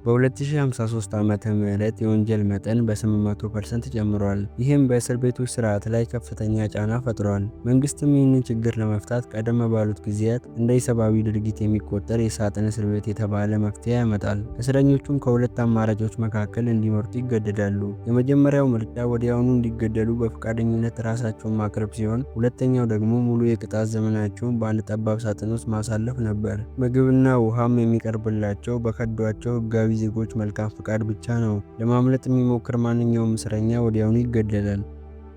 በ2053 ዓመተ ምህረት የወንጀል መጠን በ800% ጨምሯል። ይህም በእስር ቤቶች ስርዓት ላይ ከፍተኛ ጫና ፈጥሯል። መንግስትም ይህንን ችግር ለመፍታት ቀደም ባሉት ጊዜያት እንደ ኢሰብአዊ ድርጊት የሚቆጠር የሳጥን እስር ቤት የተባለ መፍትሄ ያመጣል። እስረኞቹም ከሁለት አማራጮች መካከል እንዲመርጡ ይገደዳሉ። የመጀመሪያው ምርጫ ወዲያውኑ እንዲገደሉ በፈቃደኝነት ራሳቸውን ማቅረብ ሲሆን፣ ሁለተኛው ደግሞ ሙሉ የቅጣት ዘመናቸውን በአንድ ጠባብ ሳጥን ውስጥ ማሳለፍ ነበር። ምግብና ውሃም የሚቀርብላቸው በከዷቸው ህጋዊ ዜጎች መልካም ፈቃድ ብቻ ነው። ለማምለጥ የሚሞክር ማንኛውም እስረኛ ወዲያውኑ ይገደላል።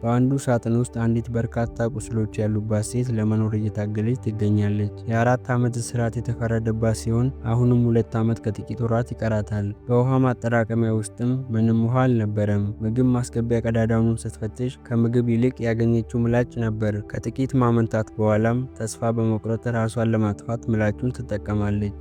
በአንዱ ሳጥን ውስጥ አንዲት በርካታ ቁስሎች ያሉባት ሴት ለመኖር እየታገለች ትገኛለች። የ4 ዓመት እስራት የተፈረደባት ሲሆን አሁንም 2 ዓመት ከጥቂት ወራት ይቀራታል። በውሃ ማጠራቀሚያ ውስጥም ምንም ውሃ አልነበረም። ምግብ ማስገቢያ ቀዳዳውን ስትፈትሽ ከምግብ ይልቅ ያገኘችው ምላጭ ነበር። ከጥቂት ማመንታት በኋላም ተስፋ በመቁረጥ ራሷን ለማጥፋት ምላጩን ትጠቀማለች።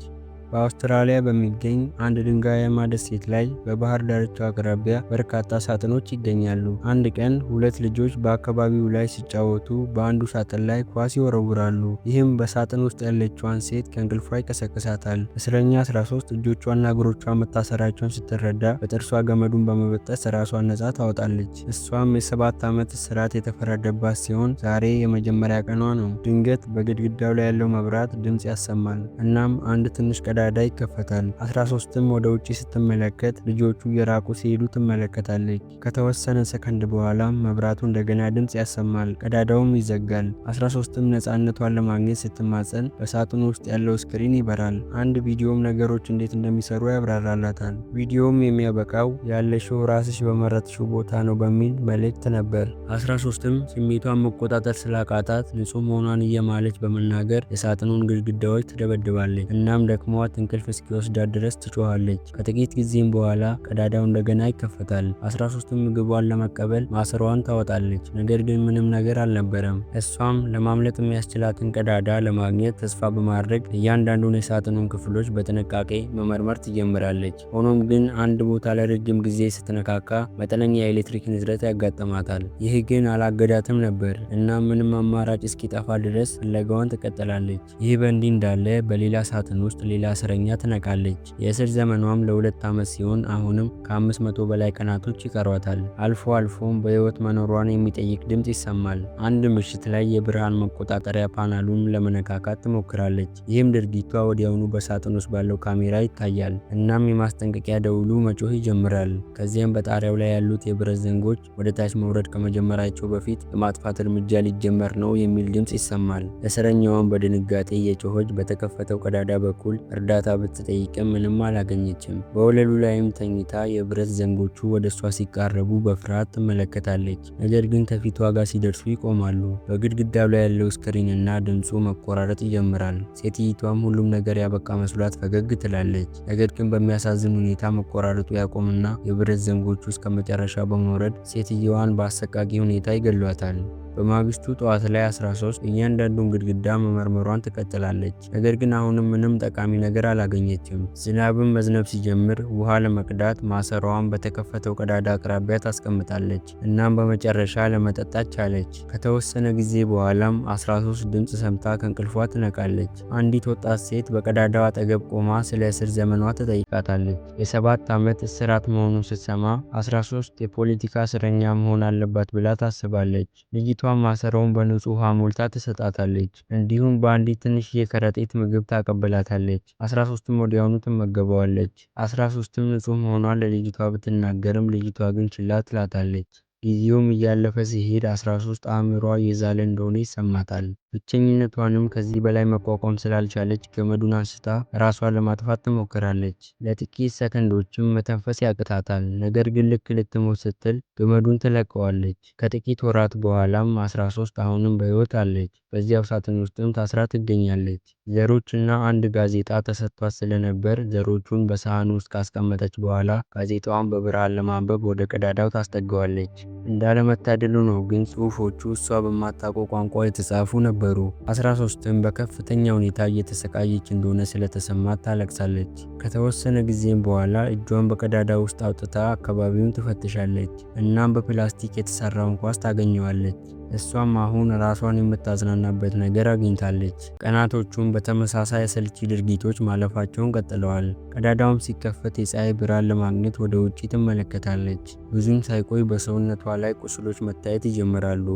በአውስትራሊያ በሚገኝ አንድ ድንጋያማ ደሴት ላይ በባህር ዳርቻው አቅራቢያ በርካታ ሳጥኖች ይገኛሉ። አንድ ቀን ሁለት ልጆች በአካባቢው ላይ ሲጫወቱ በአንዱ ሳጥን ላይ ኳስ ይወረውራሉ። ይህም በሳጥን ውስጥ ያለችዋን ሴት ከእንቅልፏ ይቀሰቅሳታል። እስረኛ 13 እጆቿና እግሮቿን መታሰራቸውን ስትረዳ በጥርሷ ገመዱን በመበጠስ ራሷን ነጻ ታወጣለች። እሷም የ7 ዓመት እስራት የተፈረደባት ሲሆን ዛሬ የመጀመሪያ ቀኗ ነው። ድንገት በግድግዳው ላይ ያለው መብራት ድምፅ ያሰማል። እናም አንድ ትንሽ ቀዳዳ ይከፈታል። 13ም ወደ ውጪ ስትመለከት ልጆቹ እየራቁ ሲሄዱ ትመለከታለች። ከተወሰነ ሰከንድ በኋላም መብራቱ እንደገና ድምፅ ያሰማል፣ ቀዳዳውም ይዘጋል። 13ም ነፃነቷን ለማግኘት ስትማጸን በሳጥኑ ውስጥ ያለው ስክሪን ይበራል። አንድ ቪዲዮም ነገሮች እንዴት እንደሚሰሩ ያብራራላታል። ቪዲዮም የሚያበቃው ያለሽው ራስሽ በመረጥሽው ቦታ ነው በሚል መልእክት ነበር። 13ም ስሜቷን መቆጣጠር ስላቃታት ንጹህ መሆኗን እየማለች በመናገር የሳጥኑን ግድግዳዎች ትደበድባለች። እናም ደክሟት እንቅልፍ እስኪወስዳት ድረስ ትጮኻለች። ከጥቂት ጊዜም በኋላ ቀዳዳው እንደገና ይከፈታል። 13ም ምግቧን ለመቀበል ማሰሯን ታወጣለች። ነገር ግን ምንም ነገር አልነበረም። እሷም ለማምለጥ የሚያስችላትን ቀዳዳ ለማግኘት ተስፋ በማድረግ እያንዳንዱን የሳጥኑን ክፍሎች በጥንቃቄ መመርመር ትጀምራለች። ሆኖም ግን አንድ ቦታ ለረጅም ጊዜ ስትነካካ መጠነኛ የኤሌክትሪክ ንዝረት ያጋጥማታል። ይህ ግን አላገዳትም ነበር እና ምንም አማራጭ እስኪጠፋ ድረስ ፍለጋዋን ትቀጥላለች። ይህ በእንዲህ እንዳለ በሌላ ሳጥን ውስጥ ሌላ እስረኛ ትነቃለች። የእስር ዘመኗም ለ2 ዓመት ሲሆን አሁንም ከ500 በላይ ቀናቶች ይቀሯታል። አልፎ አልፎም በህይወት መኖሯን የሚጠይቅ ድምፅ ይሰማል። አንድ ምሽት ላይ የብርሃን መቆጣጠሪያ ፓናሉን ለመነካካት ትሞክራለች። ይህም ድርጊቷ ወዲያውኑ በሳጥን ውስጥ ባለው ካሜራ ይታያል። እናም የማስጠንቀቂያ ደውሉ መጮህ ይጀምራል። ከዚያም በጣሪያው ላይ ያሉት የብረት ዘንጎች ወደ ታች መውረድ ከመጀመራቸው በፊት የማጥፋት እርምጃ ሊጀመር ነው የሚል ድምፅ ይሰማል። እስረኛዋን በድንጋጤ እየጮኸች በተከፈተው ቀዳዳ በኩል እርዳታ ብትጠይቅም ምንም አላገኘችም። በወለሉ ላይም ተኝታ የብረት ዘንጎቹ ወደ እሷ ሲቃረቡ በፍርሃት ትመለከታለች። ነገር ግን ከፊቷ ጋር ሲደርሱ ይቆማሉ። በግድግዳው ላይ ያለው ስክሪን እና ድምፁ መቆራረጥ ይጀምራል። ሴትይቷም ሁሉም ነገር ያበቃ መስሏት ፈገግ ትላለች። ነገር ግን በሚያሳዝን ሁኔታ መቆራረጡ ያቆምና የብረት ዘንጎቹ እስከ መጨረሻ በመውረድ ሴትየዋን በአሰቃቂ ሁኔታ ይገሏታል። በማግስቱ ጠዋት ላይ 13 እያንዳንዱን ግድግዳ መመርመሯን ትቀጥላለች። ነገር ግን አሁንም ምንም ጠቃሚ ነገር አላገኘችም። ዝናብም መዝነብ ሲጀምር ውሃ ለመቅዳት ማሰሯን በተከፈተው ቀዳዳ አቅራቢያ ታስቀምጣለች። እናም በመጨረሻ ለመጠጣት ቻለች። ከተወሰነ ጊዜ በኋላም 13 ድምፅ ሰምታ ከእንቅልፏ ትነቃለች። አንዲት ወጣት ሴት በቀዳዳው አጠገብ ቆማ ስለ እስር ዘመኗ ትጠይቃታለች። የ7 ዓመት እስራት መሆኑን ስትሰማ 13 የፖለቲካ እስረኛ መሆን አለባት ብላ ታስባለች። ልጅቷ ማሰሮውን በንጹህ ውሃ ሞልታ ትሰጣታለች። እንዲሁም በአንዲት ትንሽዬ ከረጢት ምግብ ታቀብላታለች። 13ም ወዲያውኑ ትመገበዋለች። 13ም ንጹህ መሆኗን ለልጅቷ ብትናገርም ልጅቷ ግን ችላ ትላታለች። ጊዜውም እያለፈ ሲሄድ 13 አእምሯ እየዛለ እንደሆነ ይሰማታል። ብቸኝነቷንም ከዚህ በላይ መቋቋም ስላልቻለች ገመዱን አንስታ ራሷን ለማጥፋት ትሞክራለች። ለጥቂት ሰከንዶችም መተንፈስ ያቅታታል። ነገር ግን ልክ ልትሞት ስትል ገመዱን ትለቀዋለች። ከጥቂት ወራት በኋላም 13 አሁንም በሕይወት አለች። በዚያው ሳጥን ውስጥም ታስራ ትገኛለች። ዘሮችና አንድ ጋዜጣ ተሰጥቷት ስለነበር ዘሮቹን በሳህን ውስጥ ካስቀመጠች በኋላ ጋዜጣዋን በብርሃን ለማንበብ ወደ ቀዳዳው ታስጠጋዋለች። እንዳለመታደሉ ነው ግን ጽሑፎቹ እሷ በማታውቀው ቋንቋ የተጻፉ ነበሩ። ነበሩ። 13ም በከፍተኛ ሁኔታ እየተሰቃየች እንደሆነ ስለተሰማት ታለቅሳለች። ከተወሰነ ጊዜም በኋላ እጇን በቀዳዳ ውስጥ አውጥታ አካባቢውን ትፈትሻለች። እናም በፕላስቲክ የተሰራውን ኳስ ታገኘዋለች። እሷም አሁን ራሷን የምታዝናናበት ነገር አግኝታለች። ቀናቶቹም በተመሳሳይ አሰልቺ ድርጊቶች ማለፋቸውን ቀጥለዋል። ቀዳዳውም ሲከፈት የፀሐይ ብርሃን ለማግኘት ወደ ውጪ ትመለከታለች። ብዙም ሳይቆይ በሰውነቷ ላይ ቁስሎች መታየት ይጀምራሉ።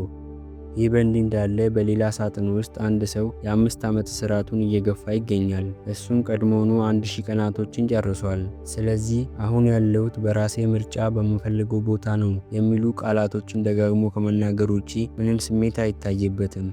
ይህ በእንዲህ እንዳለ በሌላ ሳጥን ውስጥ አንድ ሰው የ5 ዓመት እስራቱን እየገፋ ይገኛል። እሱም ቀድሞውኑ 1000 ቀናቶችን ጨርሷል። ስለዚህ አሁን ያለሁት በራሴ ምርጫ በምፈልገው ቦታ ነው የሚሉ ቃላቶችን ደጋግሞ ከመናገር ውጪ ምንም ስሜት አይታይበትም።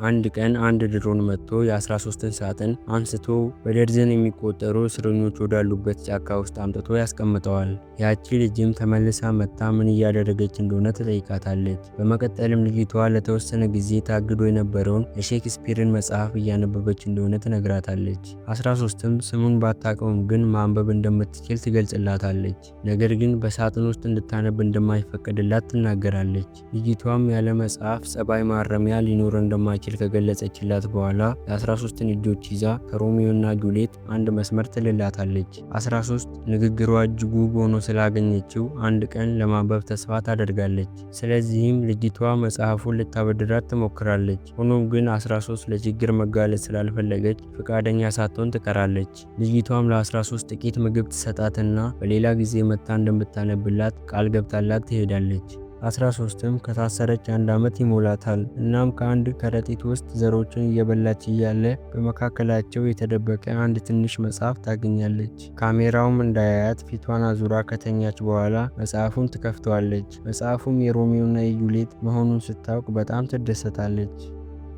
አንድ ቀን አንድ ድሮን መጥቶ የ13ን ሳጥን አንስቶ በደርዘን የሚቆጠሩ እስረኞች ወዳሉበት ጫካ ውስጥ አምጥቶ ያስቀምጠዋል። ያቺ ልጅም ተመልሳ መጥታ ምን እያደረገች እንደሆነ ትጠይቃታለች። በመቀጠልም ልጅቷ ለተወሰነ ጊዜ ታግዶ የነበረውን የሼክስፒርን መጽሐፍ እያነበበች እንደሆነ ትነግራታለች። 13ም ስሙን ባታውቀውም ግን ማንበብ እንደምትችል ትገልጽላታለች። ነገር ግን በሳጥን ውስጥ እንድታነብ እንደማይፈቀድላት ትናገራለች። ልጅቷም ያለ መጽሐፍ ጸባይ ማረሚያ ሊኖር እንደማይችል ከገለጸችላት በኋላ የ13ን እጆች ይዛ ከሮሚዮና ጁሊየት አንድ መስመር ትልላታለች። 13 ንግግሯ እጅግ ውብ ሆኖ ስላገኘችው አንድ ቀን ለማንበብ ተስፋ ታደርጋለች። ስለዚህም ልጅቷ መጽሐፉን ልታበድራት ትሞክራለች። ሆኖም ግን 13 ለችግር መጋለጥ ስላልፈለገች ፈቃደኛ ሳትሆን ትቀራለች። ልጅቷም ለ13 ጥቂት ምግብ ትሰጣትና በሌላ ጊዜ መጥታ እንደምታነብላት ቃል ገብታላት ትሄዳለች። 13ም ከታሰረች 1 ዓመት ይሞላታል። እናም ከአንድ ከረጢት ውስጥ ዘሮችን እየበላች እያለ በመካከላቸው የተደበቀ አንድ ትንሽ መጽሐፍ ታገኛለች። ካሜራውም እንዳያያት ፊቷን አዙራ ከተኛች በኋላ መጽሐፉን ትከፍተዋለች። መጽሐፉም የሮሚዮና የጁሊየት መሆኑን ስታውቅ በጣም ትደሰታለች።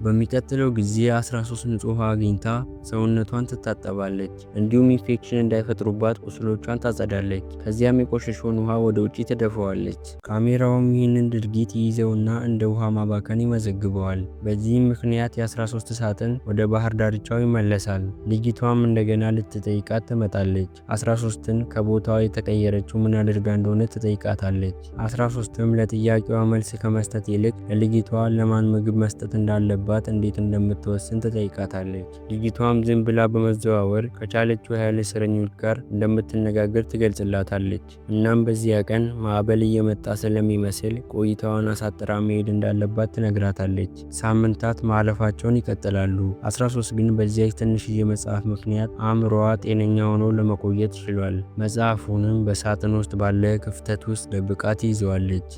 በሚቀጥለው ጊዜ 13 ንጹህ ውሃ አግኝታ ሰውነቷን ትታጠባለች። እንዲሁም ኢንፌክሽን እንዳይፈጥሩባት ቁስሎቿን ታጸዳለች። ከዚያም የቆሸሸውን ውሃ ወደ ውጪ ትደፋዋለች። ካሜራውም ይህንን ድርጊት ይይዘውና እንደ ውሃ ማባከን ይመዘግበዋል። በዚህም ምክንያት የ13 ሳጥን ወደ ባህር ዳርቻው ይመለሳል። ልጅቷም እንደገና ልትጠይቃት ትመጣለች። 13ን ከቦታዋ የተቀየረችው ምን አድርጋ እንደሆነ ትጠይቃታለች። 13ም ለጥያቄዋ መልስ ከመስጠት ይልቅ ለልጅቷ ለማን ምግብ መስጠት እንዳለባት እንዴት እንደምትወስን ትጠይቃታለች። ልጅቷም ዝም ብላ በመዘዋወር ከቻለችው ያህል እስረኞች ጋር እንደምትነጋገር ትገልጽላታለች። እናም በዚያ ቀን ማዕበል እየመጣ ስለሚመስል ቆይታዋን አሳጥራ መሄድ እንዳለባት ትነግራታለች። ሳምንታት ማለፋቸውን ይቀጥላሉ። 13 ግን በዚያች ትንሽዬ መጽሐፍ ምክንያት አእምሮዋ ጤነኛ ሆኖ ለመቆየት ችሏል። መጽሐፉንም በሳጥን ውስጥ ባለ ክፍተት ውስጥ ደብቃ ትይዘዋለች።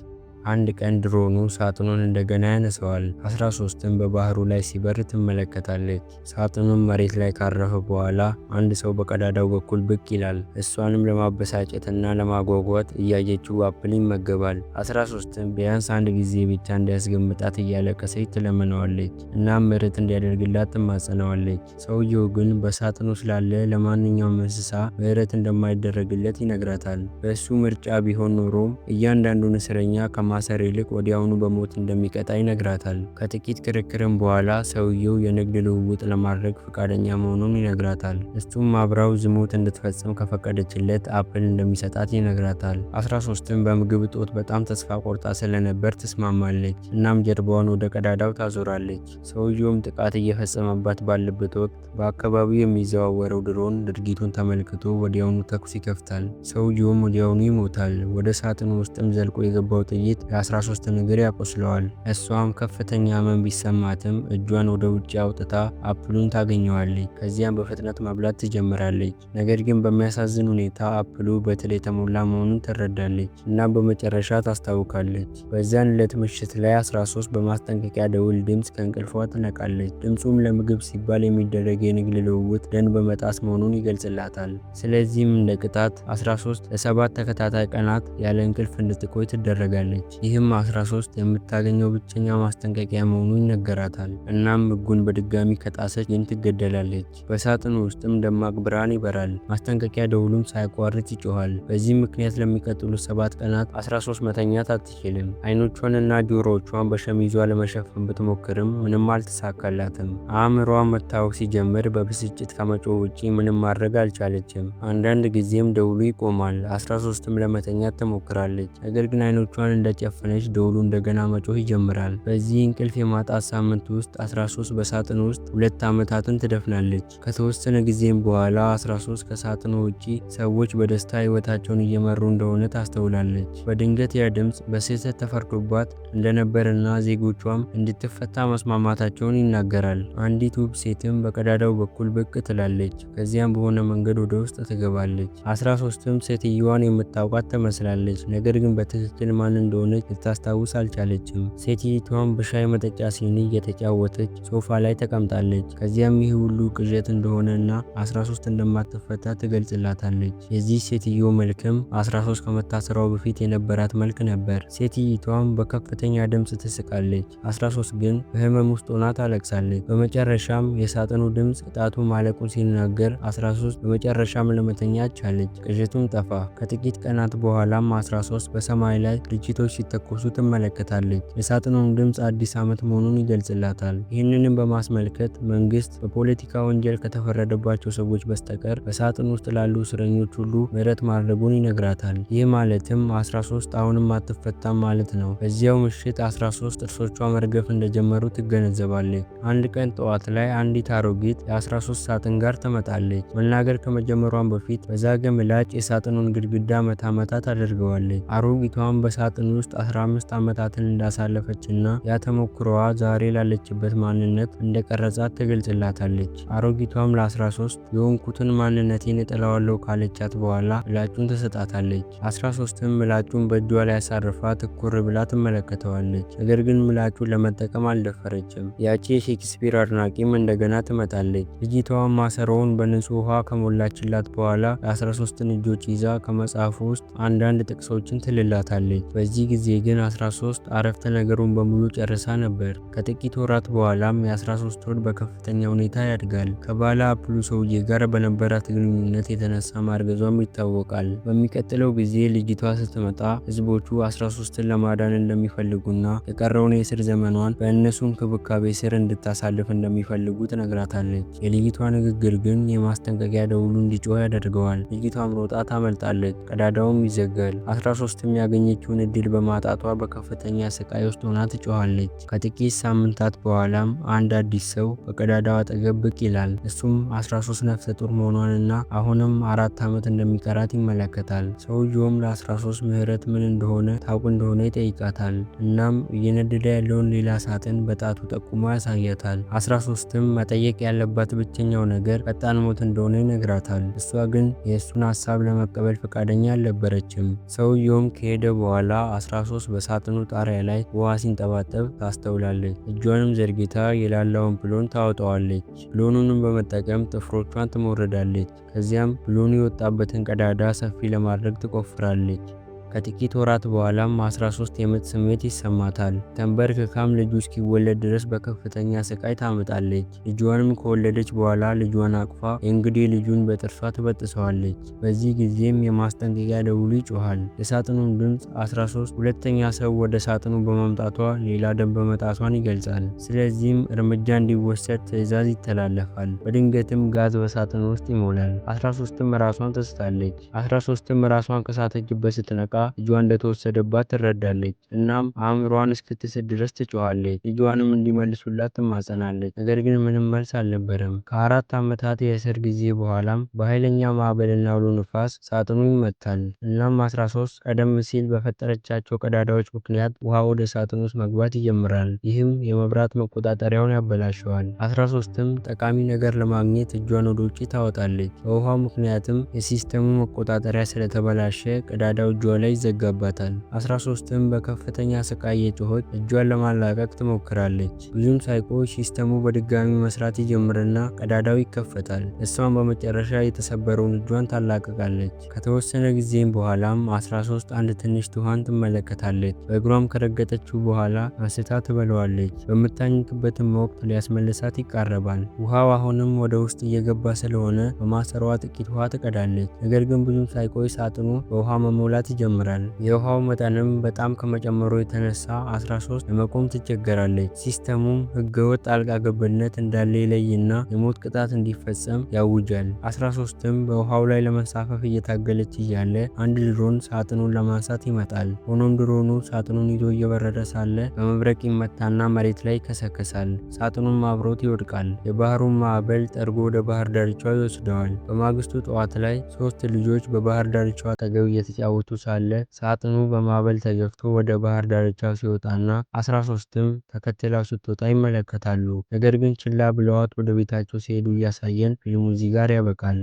አንድ ቀን ድሮኑ ሳጥኑን እንደገና ያነሰዋል። 13ም በባህሩ ላይ ሲበር ትመለከታለች። ሳጥኑም መሬት ላይ ካረፈ በኋላ አንድ ሰው በቀዳዳው በኩል ብቅ ይላል። እሷንም ለማበሳጨትና ለማጓጓት እያየችው አፕል ይመገባል። 13ም ቢያንስ አንድ ጊዜ ብቻ እንዲያስገምጣት እያለቀሰች ትለምነዋለች። እናም ምሕረት እንዲያደርግላት ትማጸነዋለች። ሰውየው ግን በሳጥኑ ስላለ ለማንኛውም እንስሳ ምሕረት እንደማይደረግለት ይነግራታል። በእሱ ምርጫ ቢሆን ኖሮም እያንዳንዱን እስረኛ ማሰር ይልቅ ወዲያውኑ በሞት እንደሚቀጣ ይነግራታል። ከጥቂት ክርክርም በኋላ ሰውየው የንግድ ልውውጥ ለማድረግ ፈቃደኛ መሆኑን ይነግራታል። እሱም አብራው ዝሙት እንድትፈጽም ከፈቀደችለት አፕል እንደሚሰጣት ይነግራታል። 13ም በምግብ እጦት በጣም ተስፋ ቆርጣ ስለነበር ትስማማለች። እናም ጀርባዋን ወደ ቀዳዳው ታዞራለች። ሰውየውም ጥቃት እየፈጸመባት ባለበት ወቅት በአካባቢው የሚዘዋወረው ድሮን ድርጊቱን ተመልክቶ ወዲያውኑ ተኩስ ይከፍታል። ሰውየውም ወዲያውኑ ይሞታል። ወደ ሳጥኑ ውስጥም ዘልቆ የገባው ጥይት የ13 እግር ያቆስለዋል። እሷም ከፍተኛ ህመም ቢሰማትም እጇን ወደ ውጭ አውጥታ አፕሉን ታገኘዋለች። ከዚያም በፍጥነት መብላት ትጀምራለች። ነገር ግን በሚያሳዝን ሁኔታ አፕሉ በትል የተሞላ መሆኑን ትረዳለች እና በመጨረሻ ታስታውካለች። በዚያን ዕለት ምሽት ላይ 13 በማስጠንቀቂያ ደውል ድምፅ ከእንቅልፏ ትነቃለች። ድምፁም ለምግብ ሲባል የሚደረግ የንግድ ልውውጥ ደንብ በመጣስ መሆኑን ይገልጽላታል። ስለዚህም እንደ ቅጣት 13 ለ7 ተከታታይ ቀናት ያለ እንቅልፍ እንድትቆይ ትደረጋለች። ይህም 13 የምታገኘው ብቸኛ ማስጠንቀቂያ መሆኑ ይነገራታል። እናም ህጉን በድጋሚ ከጣሰች ግን ትገደላለች። በሳጥኑ ውስጥም ደማቅ ብርሃን ይበራል። ማስጠንቀቂያ ደውሉም ሳይቋርጥ ይጮኋል። በዚህም ምክንያት ለሚቀጥሉት 7 ቀናት 13 መተኛት አትችልም። አይኖቿንና ጆሮዎቿን በሸሚዟ ለመሸፈን ብትሞክርም ምንም አልተሳካላትም። አእምሯ መታወክ ሲጀምር በብስጭት ከመጮህ ውጪ ምንም ማድረግ አልቻለችም። አንዳንድ ጊዜም ደውሉ ይቆማል። 13ም ለመተኛት ትሞክራለች። ነገር ግን አይኖቿን እንደ እንደጨፈነች ደውሉ እንደገና መጮህ ይጀምራል። በዚህ እንቅልፍ የማጣት ሳምንት ውስጥ 13 በሳጥኑ ውስጥ 2 ዓመታትን ትደፍናለች። ከተወሰነ ጊዜም በኋላ 13 ከሳጥኑ ውጪ ሰዎች በደስታ ሕይወታቸውን እየመሩ እንደሆነ ታስተውላለች። በድንገት ያ ድምፅ በስህተት ተፈርዶባት እንደነበርና ዜጎቿም እንድትፈታ መስማማታቸውን ይናገራል። አንዲት ውብ ሴትም በቀዳዳው በኩል ብቅ ትላለች። ከዚያም በሆነ መንገድ ወደ ውስጥ ትገባለች። 13ም ሴትየዋን የምታውቃት ትመስላለች፣ ነገር ግን በትክክል ማን እንደሆነች ልታስታውስ አልቻለችም። ሴትየዋም በሻይ መጠጫ ሲኒ እየተጫወተች ሶፋ ላይ ተቀምጣለች። ከዚያም ይህ ሁሉ ቅዠት እንደሆነና 13 እንደማትፈታ ትገልጽላታለች። የዚህ ሴትዮ መልክም 13 ከመታሰሯ በፊት የነበራት መልክ ነበር። ሴትየዋም በከፍተኛ ድምፅ ትስቃለች። 13 ግን በህመም ውስጥ ሆና ታለቅሳለች። በመጨረሻም የሳጥኑ ድምፅ ቅጣቱ ማለቁን ሲናገር 13 በመጨረሻም ለመተኛት ቻለች። ቅዠቱም ጠፋ። ከጥቂት ቀናት በኋላም 13 በሰማይ ላይ ድርጅቶች ሲተኮሱ ትመለከታለች። የሳጥኑም ድምፅ አዲስ ዓመት መሆኑን ይገልጽላታል። ይህንንም በማስመልከት መንግስት በፖለቲካ ወንጀል ከተፈረደባቸው ሰዎች በስተቀር በሳጥን ውስጥ ላሉ እስረኞች ሁሉ ምህረት ማድረጉን ይነግራታል። ይህ ማለትም 13 አሁንም አትፈታም ማለት ነው። በዚያው ምሽት 13 ጥርሶቿ መርገፍ እንደጀመሩ ትገነዘባለች። አንድ ቀን ጠዋት ላይ አንዲት አሮጊት የ13 ሳጥን ጋር ትመጣለች። መናገር ከመጀመሯን በፊት በዛገ ምላጭ የሳጥኑን ግድግዳ መታ መታ ታደርገዋለች። አሮጊቷም በሳጥኑ ውስጥ 15 ዓመታትን እንዳሳለፈችና ያ ተሞክሮዋ ዛሬ ላለችበት ማንነት እንደቀረጻት ትገልጽላታለች። አሮጊቷም ለ13 የሆንኩትን ማንነቴን እጥለዋለሁ ካለቻት በኋላ ምላጩን ትሰጣታለች። 13ም ምላጩን በእጇ ላይ አሳርፋ ትኩር ብላ ትመለከተዋለች። ነገር ግን ምላጩን ለመጠቀም አልደፈረችም። ያቺ የሼክስፒር አድናቂም እንደገና ትመጣለች። ልጅቷም ማሰሮውን በንጹህ ውሃ ከሞላችላት በኋላ የ13ን እጆች ይዛ ከመጽሐፉ ውስጥ አንዳንድ ጥቅሶችን ትልላታለች። በዚህ ጊዜ ግን 13 አረፍተ ነገሩን በሙሉ ጨርሳ ነበር። ከጥቂት ወራት በኋላም የ13 ወር በከፍተኛ ሁኔታ ያድጋል። ከባለ አፕሉ ሰውዬ ጋር በነበራት ግንኙነት የተነሳ ማርገዟም ይታወቃል። በሚቀጥለው ጊዜ ልጅቷ ስትመጣ ህዝቦቹ 13ን ለማዳን እንደሚፈልጉና የቀረውን የእስር ዘመኗን በእነሱ እንክብካቤ ስር እንድታሳልፍ እንደሚፈልጉ ትነግራታለች። የልጅቷ ንግግር ግን የማስጠንቀቂያ ደውሉ እንዲጮህ ያደርገዋል። ልጅቷም ሮጣ ታመልጣለች። ቀዳዳውም ይዘጋል። 13ም ያገኘችውን እድል በማጣቷ በከፍተኛ ስቃይ ውስጥ ሆና ትጮኻለች። ከጥቂት ሳምንታት በኋላም አንድ አዲስ ሰው በቀዳዳው አጠገብ ብቅ ይላል። እሱም 13 ነፍሰ ጡር መሆኗንና አሁንም 4 ዓመት እንደሚቀራት ይመለከታል። ሰውየውም ለ13 ምህረት ምን እንደሆነ ታውቅ እንደሆነ ይጠይቃታል። እናም እየነደደ ያለውን ሌላ ሳጥን በጣቱ ጠቁሞ ያሳያታል። 13ም መጠየቅ ያለባት ብቸኛው ነገር ፈጣን ሞት እንደሆነ ይነግራታል። እሷ ግን የእሱን ሀሳብ ለመቀበል ፈቃደኛ አልነበረችም። ሰውየውም ከሄደ በኋላ 13 በሳጥኑ ጣሪያ ላይ ውሃ ሲንጠባጠብ ታስተውላለች። እጇንም ዘርግታ የላላውን ብሎን ታወጣዋለች። ብሎኑንም በመጠቀም ጥፍሮቿን ትሞርዳለች። ከዚያም ብሎኑ የወጣበትን ቀዳዳ ሰፊ ለማድረግ ትቆፍራለች። ከጥቂት ወራት በኋላም 13 የምጥ ስሜት ይሰማታል። ተንበርክካም ልጁ እስኪወለድ ድረስ በከፍተኛ ስቃይ ታምጣለች። ልጇንም ከወለደች በኋላ ልጇን አቅፋ የእንግዴ ልጁን በጥርሷ ትበጥሰዋለች። በዚህ ጊዜም የማስጠንቀቂያ ደውሉ ይጮሃል። የሳጥኑን ድምፅ 13 ሁለተኛ ሰው ወደ ሳጥኑ በማምጣቷ ሌላ ደንብ በመጣሷን ይገልጻል። ስለዚህም እርምጃ እንዲወሰድ ትዕዛዝ ይተላለፋል። በድንገትም ጋዝ በሳጥኑ ውስጥ ይሞላል። 13ም ራሷን ትስታለች። 13ም ራሷን ከሳተችበት ስትነቃ ልጇ እንደተወሰደባት ትረዳለች። እናም አእምሯን እስክትስት ድረስ ትጮኻለች። ልጇንም እንዲመልሱላት ትማጸናለች። ነገር ግን ምንም መልስ አልነበረም። ከ4 ዓመታት የእስር ጊዜ በኋላም በኃይለኛ ማዕበልና አውሎ ንፋስ ሳጥኑ ይመታል። እናም 13 ቀደም ሲል በፈጠረቻቸው ቀዳዳዎች ምክንያት ውሃ ወደ ሳጥኑ ውስጥ መግባት ይጀምራል። ይህም የመብራት መቆጣጠሪያውን ያበላሸዋል። 13ም ጠቃሚ ነገር ለማግኘት እጇን ወደ ውጭ ታወጣለች። በውሃው ምክንያትም የሲስተሙ መቆጣጠሪያ ስለተበላሸ ቀዳዳው እጇ ላይ ይዘጋባታል። 13ም በከፍተኛ ስቃይ የጮኸች እጇን ለማላቀቅ ትሞክራለች። ብዙም ሳይቆይ ሲስተሙ በድጋሚ መስራት ይጀምርና ቀዳዳው ይከፈታል። እሷም በመጨረሻ የተሰበረውን እጇን ታላቅቃለች። ከተወሰነ ጊዜም በኋላም 13 አንድ ትንሽ ትኋን ትመለከታለች። በእግሯም ከረገጠችው በኋላ አንስታ ትበለዋለች። በምታኝክበትም ወቅት ሊያስመልሳት ይቃረባል። ውሃው አሁንም ወደ ውስጥ እየገባ ስለሆነ በማሰሯ ጥቂት ውሃ ትቀዳለች። ነገር ግን ብዙም ሳይቆይ ሳጥኑ በውሃ መሞላት ይጀምራል። ይጨምራል። የውሃው መጠንም በጣም ከመጨመሩ የተነሳ 13 ለመቆም ትቸገራለች። ሲስተሙም ህገወጥ ጣልቃ ገብነት እንዳለ ይለይና የሞት ቅጣት እንዲፈጸም ያውጃል። 13ም በውሃው ላይ ለመንሳፈፍ እየታገለች እያለ አንድ ድሮን ሳጥኑን ለማንሳት ይመጣል። ሆኖም ድሮኑ ሳጥኑን ይዞ እየበረረ ሳለ በመብረቅ ይመታና መሬት ላይ ይከሰከሳል። ሳጥኑም አብሮት ይወድቃል። የባህሩን ማዕበል ጠርጎ ወደ ባህር ዳርቻው ይወስደዋል። በማግስቱ ጠዋት ላይ 3 ልጆች በባህር ዳርቻው አጠገብ እየተጫወቱ ሳለ ሳጥኑ በማዕበል ተገፍቶ ወደ ባህር ዳርቻው ሲወጣና 13ም ተከትላው ስትወጣ ይመለከታሉ። ነገር ግን ችላ ብለዋት ወደ ቤታቸው ሲሄዱ እያሳየን ፊልሙ እዚህ ጋር ያበቃል።